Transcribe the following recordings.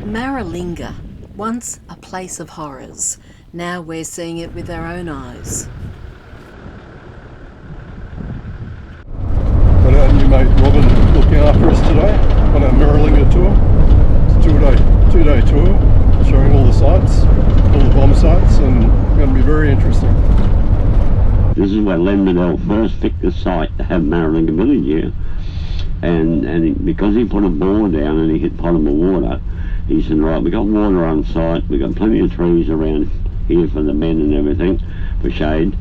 Maralinga, once a place of horrors. Now we're seeing it with our own eyes. Got our new mate Robin looking after us today on our Maralinga tour. It's a two-day tour, showing all the sites, all the bomb sites, and going to be very interesting. This is where Len Liddell first picked the site to have Maralinga Village here, and because he put a bore down and he hit potable water, he said, right, we got water on site, we got plenty of trees around here for the men and everything, for shade,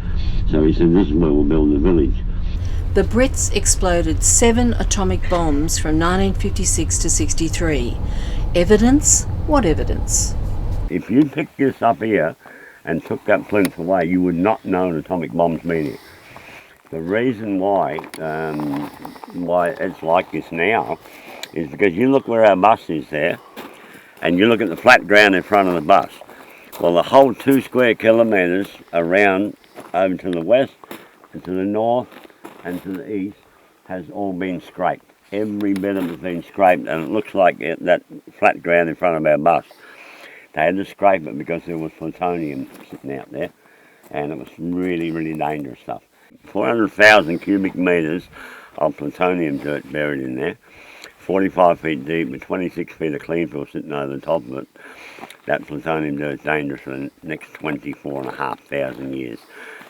so he said this is where we'll build the village. The Brits exploded 7 atomic bombs from 1956 to 63. Evidence? What evidence? If you picked this up here and took that plinth away, you would not know an atomic bomb's been here. The reason why it's like this now is because you look where our bus is there, and you look at the flat ground in front of the bus. Well, the whole 2 square kilometres around over to the west and to the north and to the east has all been scraped. Every bit of it has been scraped, and it looks like that flat ground in front of our bus. They had to scrape it because there was plutonium sitting out there, and it was really, really dangerous stuff. 400,000 cubic metres of plutonium dirt buried in there, 45 feet deep with 26 feet of clean fill sitting over the top of it. That plutonium dirt is dangerous for the next 24,500 years.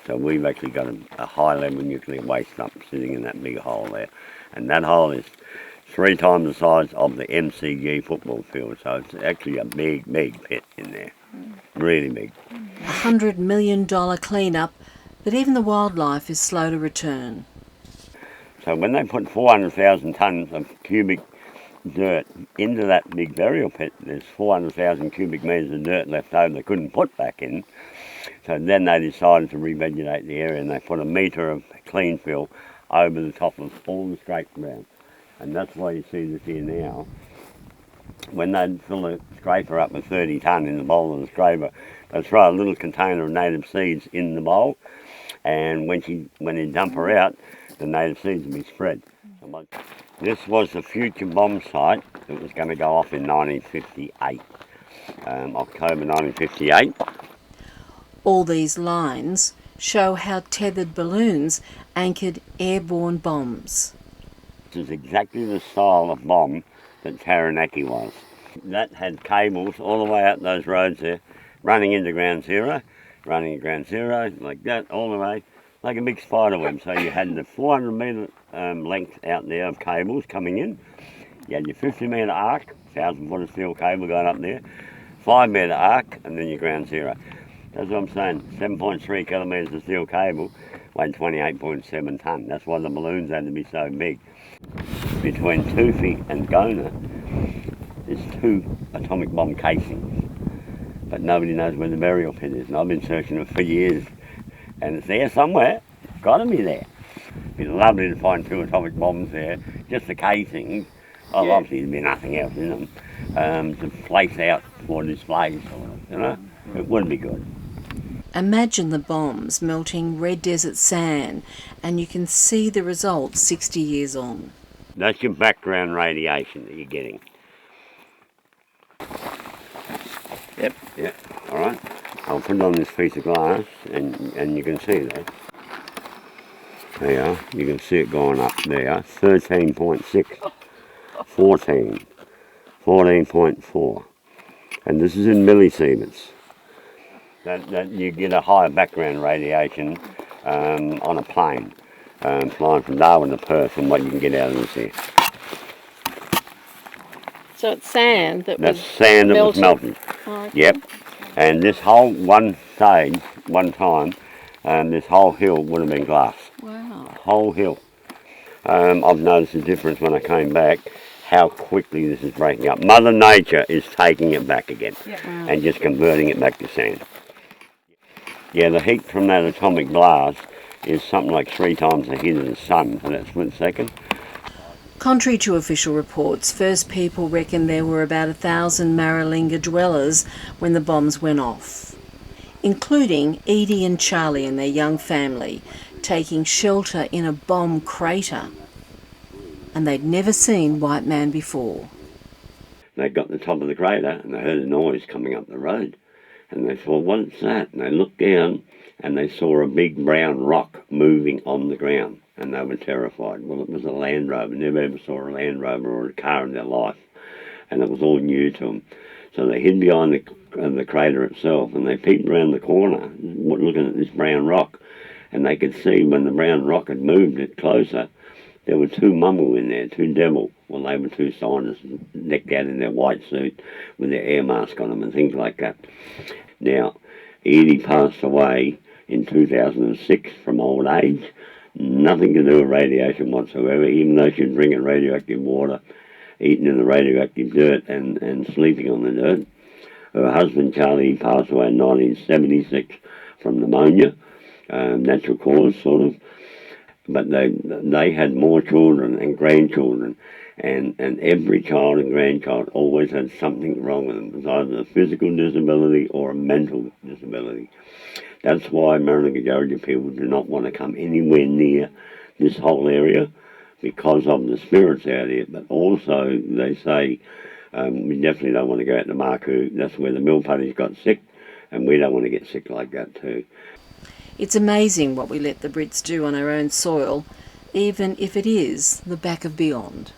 So we've actually got a high level nuclear waste dump sitting in that big hole there. And that hole is 3 times the size of the MCG football field. So it's actually a big, big pit in there. Really big. $100 million clean-up, but even the wildlife is slow to return. So when they put 400,000 tonnes of cubic dirt into that big burial pit, there's 400,000 cubic metres of dirt left over they couldn't put back in. So then they decided to revegetate the area, and they put a metre of clean fill over the top of all the scraped ground. And that's why you see this here now. When they fill a scraper up with 30 tonne in the bowl of the scraper, they throw a little container of native seeds in the bowl, and when you dump her out, the native seeds will be spread. This was the future bomb site that was going to go off in 1958, October 1958. All these lines show how tethered balloons anchored airborne bombs. This is exactly the style of bomb that Taranaki was. That had cables all the way out those roads there, running into ground zero, like that, all the way, like a big spider web. So you had the 400 metre length out there of cables coming in. You had your 50 metre arc, 1,000 foot of steel cable going up there, 5 metre arc, and then your ground zero. That's what I'm saying, 7.3 kilometres of steel cable weighed 28.7 tonne. That's why the balloons had to be so big. Between Tufi and Gona, there's 2 atomic bomb casings, but nobody knows where the burial pit is, and I've been searching it for years, and it's there somewhere. It's got to be there. It'd be lovely to find 2 atomic bombs there, just the casings. Oh, yeah. Obviously there'd be nothing else in them, to place out for displays, you know, it would be good. Imagine the bombs melting red desert sand, and you can see the results 60 years on. That's your background radiation that you're getting. Yep, all right. I'll put it on this piece of glass, and you can see that. There you are. You can see it going up there. 13.6, 14, 14.4. And this is in millisieverts. That you get a higher background radiation on a plane, flying from Darwin to Perth, than what you can get out of this here. So it's sand that That's sand that was melted. Oh, okay. Yep. And this whole one time, this whole hill would have been glass. Wow. Whole hill. I've noticed the difference when I came back, how quickly this is breaking up. Mother Nature is taking it back again, and just converting it back to sand. Yeah, the heat from that atomic blast is something like 3 times the heat of the sun for that split second. Contrary to official reports, First People reckon there were about 1,000 Maralinga dwellers when the bombs went off, including Edie and Charlie and their young family, taking shelter in a bomb crater. And they'd never seen white man before. They got to the top of the crater and they heard a noise coming up the road. And they thought, what's that? And they looked down and they saw a big brown rock moving on the ground. And they were terrified. Well, it was a Land Rover. Never ever saw a Land Rover or a car in their life. And it was all new to them. So they hid behind the crater itself and they peeped around the corner looking at this brown rock. And they could see when the brown rock had moved it closer, there were two mumble in there, two devil. Well, they were two scientists decked out in their white suit with their air mask on them and things like that. Now, Edie passed away in 2006 from old age. Nothing to do with radiation whatsoever, even though she was drinking radioactive water, eating in the radioactive dirt and sleeping on the dirt. Her husband, Charlie, passed away in 1976 from pneumonia, natural cause, sort of. But they had more children and grandchildren, and every child and grandchild always had something wrong with them. It was either a physical disability or a mental disability. That's why Maralinga people do not want to come anywhere near this whole area because of the spirits out here. But also they say we definitely don't want to go out to Marku. That's where the mill putties got sick, and we don't want to get sick like that too. It's amazing what we let the Brits do on our own soil, even if it is the back of beyond.